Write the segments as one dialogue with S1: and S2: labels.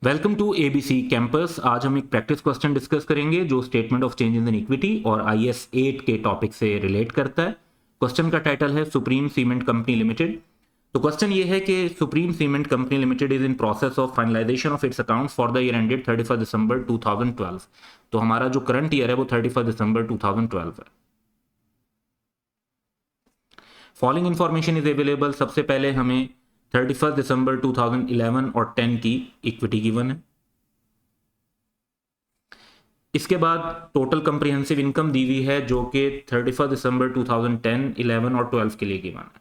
S1: Welcome to ABC campus. आज हम एक प्रैक्टिस क्वेश्चन डिस्कस करेंगे जो statement of changes in equity और आईएस 8 के टॉपिक से रिलेट करता है। क्वेश्चन का टाइटल है सुप्रीम सीमेंट कंपनी लिमिटेड। तो क्वेश्चन ये है कि supreme cement company limited is in process of finalisation of its accounts for the year ended 31 दिसंबर 2012। तो हमारा जो करंट ईयर है वो 31 दिसंबर 2012 है। Following information is available. सबसे पहले हमें 31 दिसंबर 2011 और 10 की इक्विटी गिवन है। इसके बाद टोटल कंप्रिहेंसिव इनकम दी हुई है जो कि 31 दिसंबर 2010, 11 और 12 के लिए गिवन है,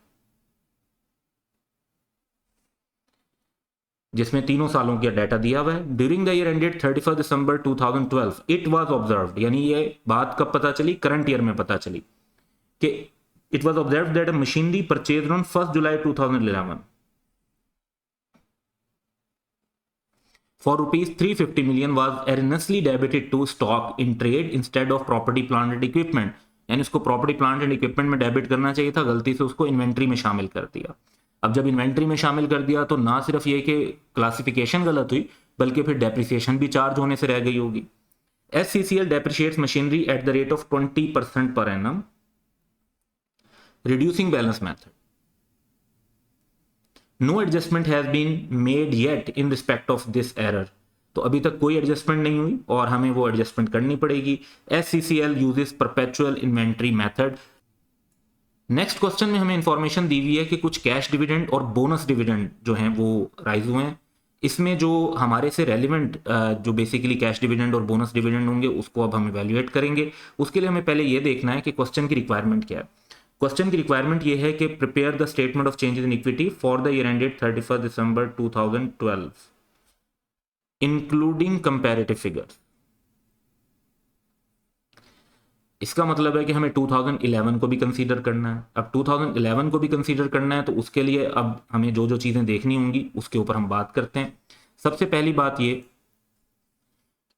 S1: जिसमें तीनों सालों का डाटा दिया हुआ है। During the year ended 31 December 2012 it was observed, यानी ये बात कब पता चली? करंट ईयर में पता चली कि it was observed that machinery purchased on 1 July 2011 for rupees 350 million was erroneously debited to stock in trade instead of property plant and equipment। यानी उसको प्रॉपर्टी प्लांट एंड इक्विपमेंट में डेबिट करना चाहिए था, गलती से उसको इन्वेंट्री में शामिल कर दिया। अब जब इन्वेंट्री में शामिल कर दिया तो ना सिर्फ ये कि क्लासिफिकेशन गलत हुई बल्कि फिर डेप्रिसिएशन भी चार्ज होने से रह गई होगी। SCCL depreciates machinery at the rate of 20% per annum, reducing balance method। No adjustment has been made yet in respect of this error. तो अभी तक कोई एडजस्टमेंट नहीं हुई और हमें वो एडजस्टमेंट करनी पड़ेगी। SCCL uses perpetual inventory method. Next question में हमें इंफॉर्मेशन दी हुई है कि कुछ कैश डिविडेंड और बोनस डिविडेंड जो हैं वो राइज हुए हैं। इसमें जो हमारे से रेलिवेंट जो बेसिकली कैश डिविडेंड और बोनस डिविडेंड होंगे उसको अब हम इवेल्युएट करेंगे। उसके लिए हमें पहले ये देखना है कि क्वेश्चन की रिक्वायरमेंट क्या है। क्वेश्चन की रिक्वायरमेंट ये है कि prepare the statement of changes in equity for the year ended 31 December 2012 including comparative figures. इसका मतलब है कि हमें 2011 को भी कंसीडर करना है। अब 2011 को भी कंसीडर करना है तो उसके लिए अब हमें जो जो चीज़ें देखनी होंगी उसके ऊपर हम बात करते हैं। सबसे पहली बात ये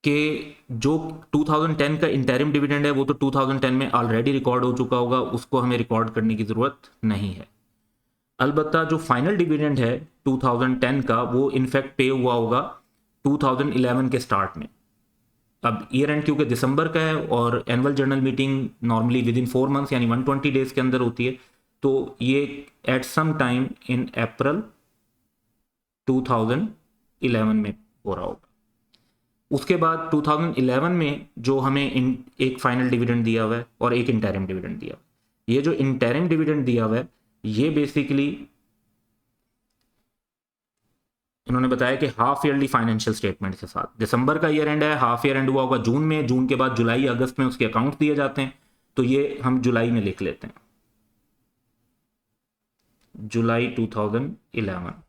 S1: कि जो 2010 का इंटरिम डिविडेंड है वो तो 2010 में ऑलरेडी रिकॉर्ड हो चुका होगा, उसको हमें रिकॉर्ड करने की ज़रूरत नहीं है। अलबत्ता जो फाइनल डिविडेंड है 2010 का वो इनफैक्ट पे हुआ होगा 2011 के स्टार्ट में। अब ईयर एंड क्योंकि दिसंबर का है और annual general meeting normally with in 4 months यानी 120 डेज के अंदर होती है, तो ये एट सम टाइम इन अप्रैल 2011 में हो रहा होगा। उसके बाद 2011 में जो हमें एक फाइनल डिविडेंड दिया हुआ है और एक इंटरिम डिविडेंड दिया हुआ है। ये जो इंटरिम डिविडेंड दिया हुआ है ये बेसिकली इन्होंने बताया कि हाफ ईयरली फाइनेंशियल स्टेटमेंट के साथ, दिसंबर का ईयर एंड है, हाफ ईयर एंड हुआ होगा जून में, जून के बाद जुलाई अगस्त में उसके अकाउंट दिए जाते हैं, तो ये हम जुलाई में लिख लेते हैं, जुलाई 2011।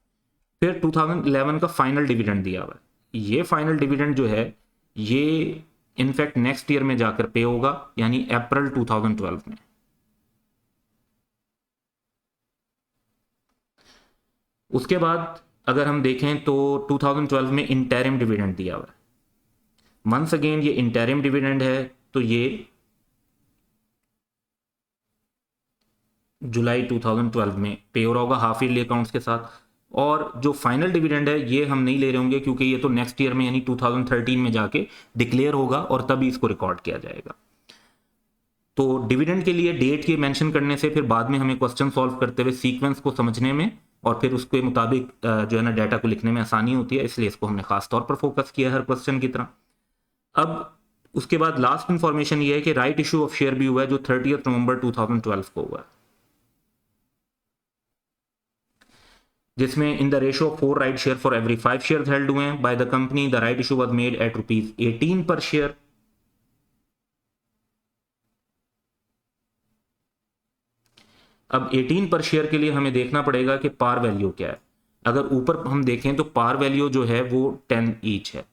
S1: फिर 2011 का फाइनल डिविडेंड दिया हुआ है। ये फाइनल डिविडेंड जो है ये इनफैक्ट नेक्स्ट ईयर में जाकर पे होगा यानी अप्रैल 2012 में। उसके बाद अगर हम देखें तो 2012 में इंटरिम डिविडेंड दिया हुआ है। वंस अगेन ये इंटरिम डिविडेंड है तो ये जुलाई 2012 में पे हो रहा होगा हाफ ईयरली अकाउंट्स के साथ। और जो फाइनल डिविडेंड है ये हम नहीं ले रहे होंगे क्योंकि ये तो नेक्स्ट ईयर में यानी 2013 में जाके डिक्लेयर होगा और तभी इसको रिकॉर्ड किया जाएगा। तो डिविडेंड के लिए डेट के मेंशन करने से फिर बाद में हमें क्वेश्चन सॉल्व करते हुए सीक्वेंस को समझने में और फिर उसके मुताबिक जो है ना डाटा को लिखने में आसानी होती है, इसलिए इसको हमने खास तौर पर फोकस किया हर क्वेश्चन की तरह। अब उसके बाद लास्ट इंफॉर्मेशन ये है कि राइट इशू ऑफ शेयर भी हुआ है जो 30 नवंबर 2012 को हुआ है, जिसमें in the ratio of 4 right share for every 5 share held हुए हैं by the company. The right issue was made at ₹18 पर शेयर। अब 18 पर शेयर के लिए हमें देखना पड़ेगा कि पार वैल्यू क्या है। अगर ऊपर हम देखें तो पार वैल्यू जो है वो 10 ईच है।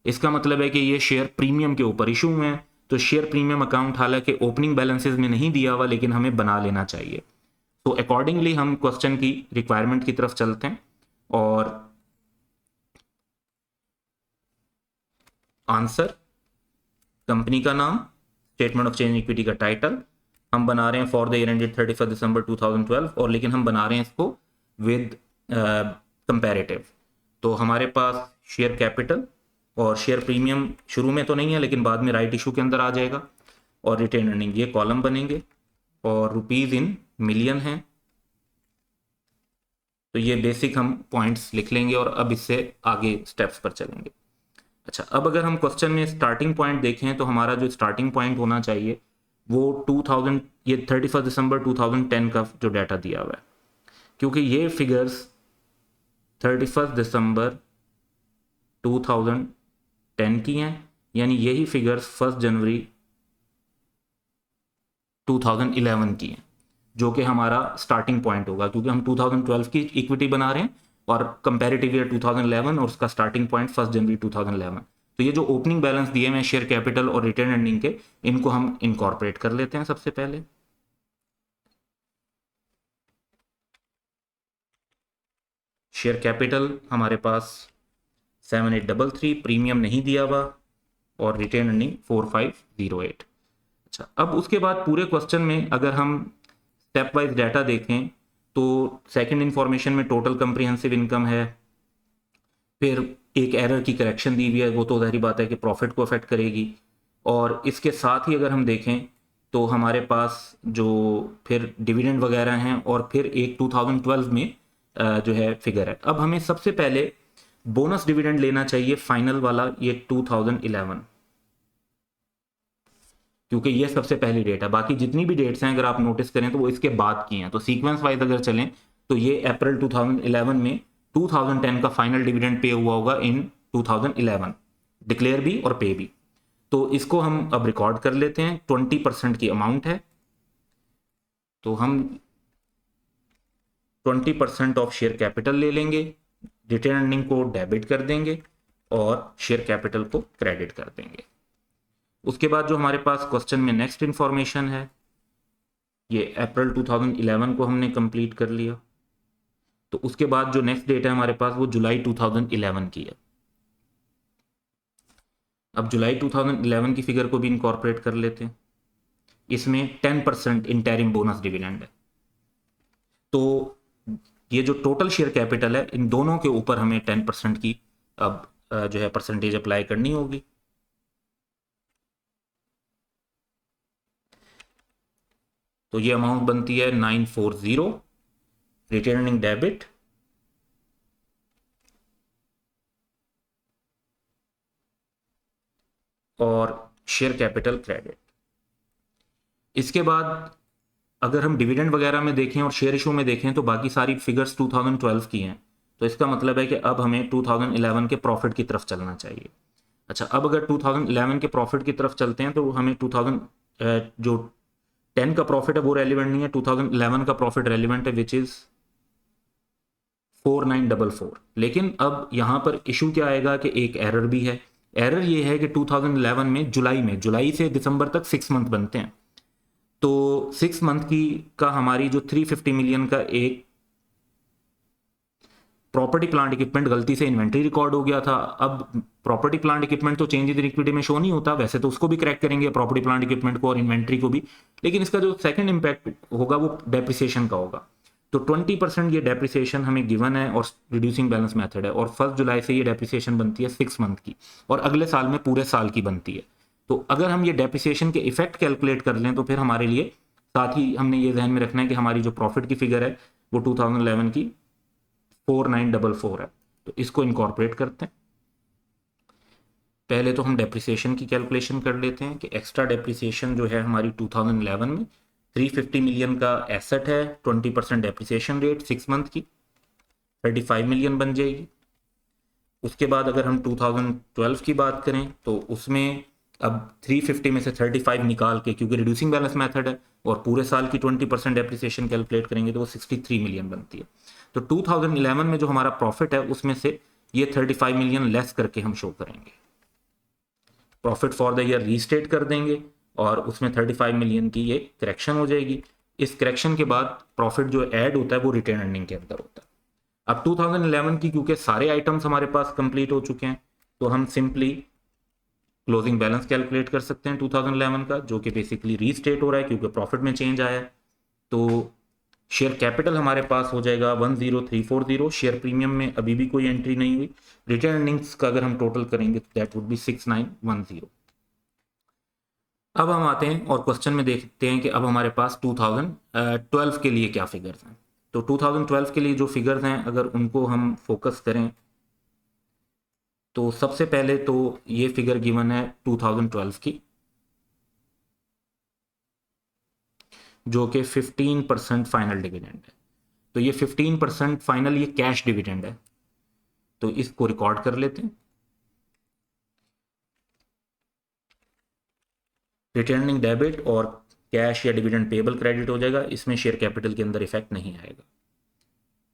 S1: इसका मतलब है कि ये शेयर प्रीमियम के ऊपर इशू हुए हैं, तो शेयर प्रीमियम अकाउंट हालांकि ओपनिंग बैलेंसेस में नहीं दिया हुआ लेकिन हमें बना लेना चाहिए। तो अकॉर्डिंगली हम क्वेश्चन की रिक्वायरमेंट की तरफ चलते हैं और आंसर, कंपनी का नाम, स्टेटमेंट ऑफ चेंज इक्विटी का टाइटल हम बना रहे हैं फॉर द ईयर एंडेड 31 दिसंबर 2012 और लेकिन हम बना रहे हैं इसको विद कंपैरेटिव। तो हमारे पास शेयर कैपिटल और शेयर प्रीमियम शुरू में तो नहीं है लेकिन बाद में राइट इशू के अंदर आ जाएगा, और रिटेन अर्निंग, ये कॉलम बनेंगे और रुपीज़ इन मिलियन है। तो ये बेसिक हम पॉइंट्स लिख लेंगे और अब इससे आगे स्टेप्स पर चलेंगे। अच्छा, अब अगर हम क्वेश्चन में स्टार्टिंग पॉइंट देखें तो हमारा जो स्टार्टिंग पॉइंट होना चाहिए वो 2000, ये 31 दिसंबर 2010 का जो डाटा दिया हुआ है, क्योंकि ये फिगर्स 31 दिसंबर 2010 की हैं, यानी यही फिगर्स 1 जनवरी 2011 की हैं, जो कि हमारा स्टार्टिंग पॉइंट होगा, क्योंकि हम 2012 की इक्विटी बना रहे हैं और कंपैरेटिव ईयर 2011 और उसका स्टार्टिंग पॉइंट 1 जनवरी 2011। तो ये जो ओपनिंग बैलेंस दिए हैं शेयर कैपिटल और रिटेन अर्निंग के, इनको हम इनकॉर्पोरेट कर लेते हैं सबसे पहले। शेयर कैपिटल हमारे पास 7833, प्रीमियम नहीं दिया हुआ, और रिटेन अर्निंग 4508। अच्छा, अब उसके बाद पूरे क्वेश्चन में अगर हम स्टेप वाइज डाटा देखें तो सेकंड इंफॉर्मेशन में टोटल कंप्रिहेंसिव इनकम है, फिर एक एरर की करेक्शन दी हुई है, वो तो जाहिर बात है कि प्रॉफिट को अफेक्ट करेगी, और इसके साथ ही अगर हम देखें तो हमारे पास जो फिर डिविडेंड वगैरह हैं, और फिर एक 2012 में जो है फिगर है। अब हमें सबसे पहले बोनस डिविडेंड लेना चाहिए फाइनल वाला, ये 2011, क्योंकि ये सबसे पहली डेट है। बाकी जितनी भी डेट्स हैं अगर आप नोटिस करें तो वो इसके बाद की हैं। तो सीक्वेंस वाइज अगर चलें तो ये अप्रैल 2011 में 2010 का फाइनल डिविडेंड पे हुआ होगा इन 2011, डिक्लेयर भी और पे भी। तो इसको हम अब रिकॉर्ड कर लेते हैं, 20% की अमाउंट है, तो हम 20% ऑफ शेयर कैपिटल ले लेंगे, रिटेन अर्निंग को डेबिट कर देंगे और शेयर कैपिटल को क्रेडिट कर देंगे। उसके बाद जो हमारे पास क्वेश्चन में नेक्स्ट इंफॉर्मेशन है, ये अप्रैल 2011 को हमने कंप्लीट कर लिया। तो उसके बाद जो नेक्स्ट डेट है हमारे पास वो जुलाई 2011 की है। अब जुलाई 2011 की फिगर को भी इनकॉर्पोरेट कर लेते हैं। इसमें 10% इंटरिम बोनस डिविडेंड है। तो ये जो टोटल शेयर कैपिटल है, इन दोनों के ऊपर हमें 10% की अब जो है परसेंटेज अप्लाई करनी होगी। तो ये अमाउंट बनती है 940, रिटेन अर्निंग डेबिट और शेयर कैपिटल क्रेडिट। इसके बाद अगर हम डिविडेंड वगैरह में देखें और शेयर इशू में देखें तो बाकी सारी फिगर्स 2012 की हैं। तो इसका मतलब है कि अब हमें 2011 के प्रॉफिट की तरफ चलना चाहिए। अच्छा, अब अगर 2011 के प्रॉफिट की तरफ चलते हैं तो हमें 2000 जो 10 का प्रॉफिट है वो रेलिवेंट नहीं है, 2011 का प्रॉफिट रेलिवेंट है, विच इज 4944। लेकिन अब यहाँ पर इशू क्या आएगा कि एक एरर भी है। एरर ये है कि 2011 में जुलाई से दिसंबर तक 6 मंथ बनते हैं। तो 6 मंथ की का हमारी जो 350 मिलियन का एक प्रॉपर्टी प्लांट इक्विपमेंट गलती से इन्वेंट्री रिकॉर्ड हो गया था। अब प्रॉपर्टी प्लांट इक्विपमेंट तो चेंज इन इक्विटी में शो नहीं होता, वैसे तो उसको भी क्रैक करेंगे प्रॉपर्टी प्लांट इक्विपमेंट को और इन्वेंट्री को भी, लेकिन इसका जो सेकंड इंपैक्ट होगा वो डेप्रिसिएशन का होगा। तो 20% ये डेप्रिसिएशन हमें गिवन है और रिड्यूसिंग बैलेंस मेथड है, और 1 जुलाई से ये डेप्रिसिएशन बनती है 6 मंथ की, और अगले साल में पूरे साल की बनती है। तो अगर हम ये डेप्रिसिएशन के इफेक्ट कैलकुलेट कर लें तो फिर हमारे लिए साथ ही हमने ये ध्यान में रखना है कि हमारी जो प्रॉफिट की फिगर है वो 2011 की 4944 है। तो इसको इनकॉर्पोरेट करते हैं। पहले तो हम डेप्रिसिएशन की कैलकुलेशन कर लेते हैं कि एक्स्ट्रा डेप्रिसिएशन जो है हमारी 2011 में 350 मिलियन का एसेट है, 20% डेप्रिसिएशन रेट 6 मंथ की 35 मिलियन बन जाएगी। उसके बाद अगर हम 2012 की बात करें तो उसमें अब 350 में से 35 निकाल के, क्योंकि रिड्यूसिंग बैलेंस मेथड है और पूरे साल की 20% डेप्रिसिएशन कैलकुलेट करेंगे तो वो 63 मिलियन बनती है। तो 2011 में जो हमारा प्रॉफिट है उसमें से ये 35 मिलियन लेस करके हम शो करेंगे, profit for the year restate कर देंगे और उसमें 35 मिलियन की ये करेक्शन हो जाएगी। इस करेक्शन के बाद प्रॉफिट जो ऐड होता है वो रिटेन अर्निंग के अंदर होता है। अब 2011 की क्योंकि सारे आइटम्स हमारे पास कंप्लीट हो चुके हैं तो हम सिंपली क्लोजिंग बैलेंस कैलकुलेट कर सकते हैं 2011 का, जो कि बेसिकली रीस्टेट हो रहा है क्योंकि प्रॉफिट में चेंज आया है। तो शेयर कैपिटल हमारे पास हो जाएगा 10340, शेयर प्रीमियम में अभी भी कोई एंट्री नहीं हुई। रिटेन अर्निंग्स का अगर हम टोटल करेंगे तो दैट वुड बी 6910। अब हम आते हैं और क्वेश्चन में देखते हैं कि अब हमारे पास 2012 के लिए क्या फिगर्स हैं। तो 2012 के लिए जो फिगर्स हैं अगर उनको हम फोकस करें तो सबसे पहले तो ये फिगर गिवन है 2012 की, जो कि 15% फाइनल डिविडेंड है। तो ये 15% फाइनल ये कैश डिविडेंड है, तो इसको रिकॉर्ड कर लेते हैं। रिटर्निंग डेबिट और कैश या डिविडेंड पेबल क्रेडिट हो जाएगा, इसमें शेयर कैपिटल के अंदर इफेक्ट नहीं आएगा।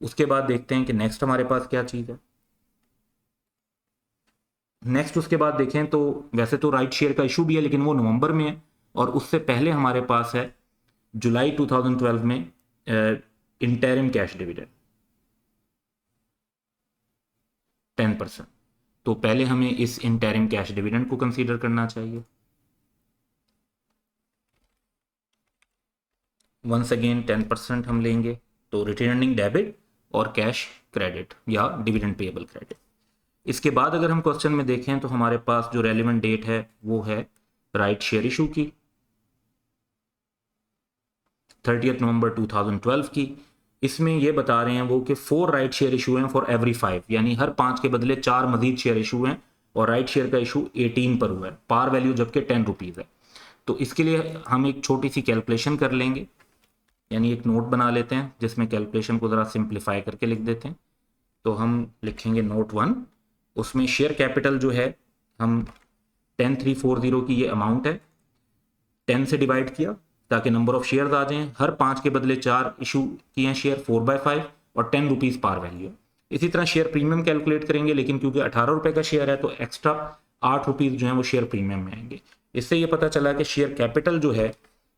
S1: उसके बाद देखते हैं कि नेक्स्ट हमारे पास क्या चीज़ है। नेक्स्ट उसके बाद देखें तो वैसे तो राइट शेयर का इशू भी है लेकिन वो नवंबर में है, और उससे पहले हमारे पास है जुलाई 2012 में इंटरिम कैश डिविडेंड 10%। तो पहले हमें इस इंटरिम कैश डिविडेंड को कंसीडर करना चाहिए। वंस अगेन 10% हम लेंगे, तो रिटर्निंग डेबिट और कैश क्रेडिट या डिविडेंड पेएबल क्रेडिट। इसके बाद अगर हम क्वेश्चन में देखें तो हमारे पास जो रेलिवेंट डेट है वो है राइट शेयर इशू की 30 नवंबर 2012 की। इसमें ये बता रहे हैं वो कि 4 राइट शेयर इशू हैं फॉर एवरी 5, यानी हर 5 के बदले 4 मजीद शेयर इशू हैं, और राइट शेयर का इशू 18 पर हुआ है, पार वैल्यू जबकि 10 रुपीज़ है। तो इसके लिए हम एक छोटी सी कैलकुलेशन कर लेंगे, यानी एक नोट बना लेते हैं जिसमें कैलकुलेशन को ज़रा सिंप्लीफाई करके लिख देते हैं। तो हम लिखेंगे नोट 1, उसमें शेयर कैपिटल जो है हम 10340 की ये अमाउंट है 10 से डिवाइड किया ताकि नंबर ऑफ शेयर्स आ जाएं, हर 5 के बदले 4 इशू किए हैं शेयर 4/5 और 10 रुपीज़ पार वैल्यू। इसी तरह शेयर प्रीमियम कैलकुलेट करेंगे, लेकिन क्योंकि 18 रुपये का शेयर है तो एक्स्ट्रा 8 रुपीज़ जो है वो शेयर प्रीमियम में आएंगे। इससे ये पता चला कि शेयर कैपिटल जो है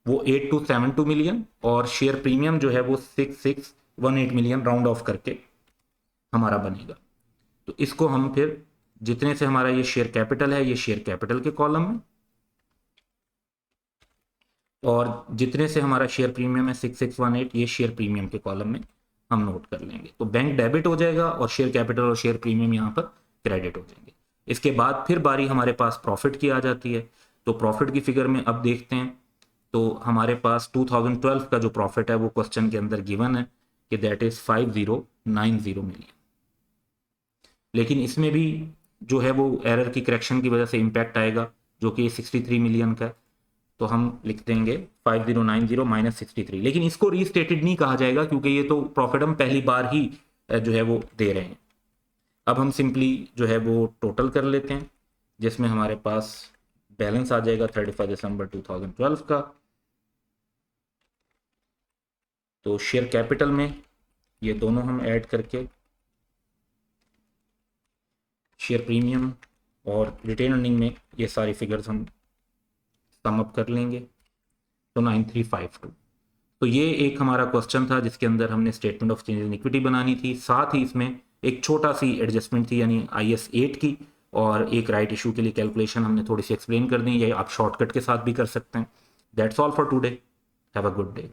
S1: वो 8272 मिलियन और शेयर प्रीमियम जो है वो 6618 मिलियन राउंड ऑफ करके हमारा बनेगा। तो इसको हम फिर जितने से हमारा ये शेयर कैपिटल है ये शेयर कैपिटल के कॉलम में, और जितने से हमारा शेयर प्रीमियम है 6618 ये शेयर प्रीमियम के कॉलम में हम नोट कर लेंगे। तो बैंक डेबिट हो जाएगा और शेयर कैपिटल और शेयर प्रीमियम यहाँ पर क्रेडिट हो जाएंगे। इसके बाद फिर बारी हमारे पास प्रॉफिट की आ जाती है। तो प्रॉफिट की फिगर में अब देखते हैं, तो हमारे पास 2012 का जो प्रॉफिट है वो क्वेश्चन के अंदर गिवन है कि दैट इज 5090 मिलियन, लेकिन इसमें भी जो है वो एरर की करेक्शन की वजह से इम्पैक्ट आएगा जो कि 63 मिलियन का है। तो हम लिख देंगे 5090 माइनस 63, लेकिन इसको रीस्टेटेड नहीं कहा जाएगा क्योंकि ये तो प्रॉफिट हम पहली बार ही जो है वो दे रहे हैं। अब हम सिंपली जो है वो टोटल कर लेते हैं जिसमें हमारे पास बैलेंस आ जाएगा 31 दिसंबर 2012 का। तो शेयर कैपिटल में ये दोनों हम ऐड करके शेयर प्रीमियम और रिटेन अर्निंग में ये सारी फिगर्स हम सम अप कर लेंगे, तो 9352। तो ये एक हमारा क्वेश्चन था जिसके अंदर हमने statement of change in equity बनानी थी, साथ ही इसमें एक छोटा सी एडजस्टमेंट थी यानी IS 8 की, और एक राइट इशू के लिए कैलकुलेशन हमने थोड़ी सी एक्सप्लेन कर दी, या आप शॉर्टकट के साथ भी कर सकते हैं। That's all for today, have a good day.